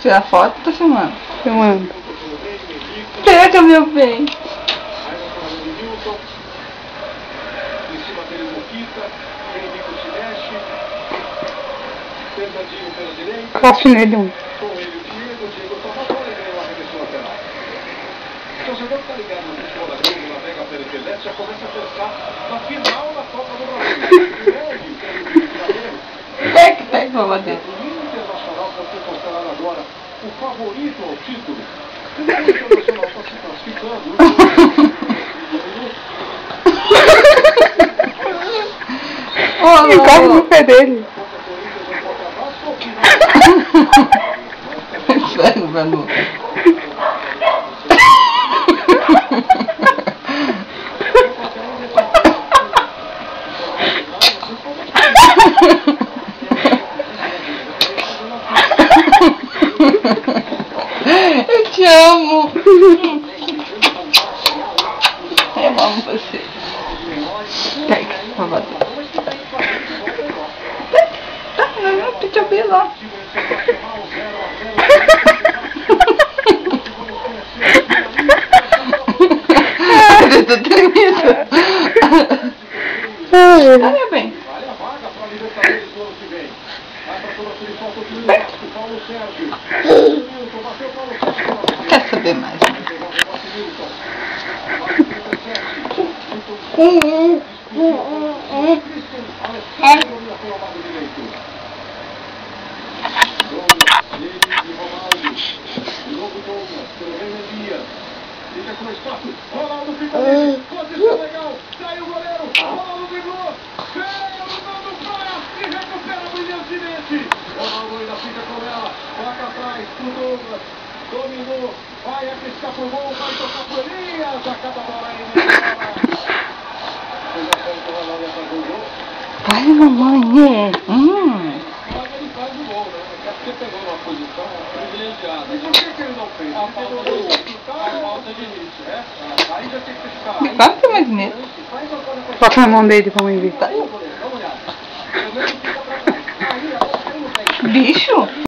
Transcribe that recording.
Tirar foto ou tá filmando? Filmando. Pega, meu bem. Coste nele um. O torcedor que tá ligado no futebol da Globo, navega pela internet, já começa a pensar na final da Copa do Brasil. Pega pra bater. O Internacional pode ser considerado agora o favorito ao título. O Internacional está se classificando. Encosta no pé dele. Sério, velho. Eu te amo. Eu amo você. Pega, vou bater. Não, deixa eu ver lá. Eu tô tremendo. Tá, meu bem. Quer saber mais? Fica com o espaço, Ronaldo fica ali, posição legal, saiu o goleiro, Ronaldo driblou, Fernando Praia e recupera brilhantemente. Ronaldo ainda fica com ela, toca atrás pro Douglas, dominou, vai arriscar pro gol, vai tocar pro Elias, acaba a bola aí, fez a frente, o Ronaldo ia fazer o gol. Vai, mamãe. Mas ele faz o gol, né? É porque pegou uma posição privilegiada. E por que ele não fez? A falta de início, né? Aí já tem que ficar. Claro que é mais medo. Bota na mão dele pra mãe ver. Bicho?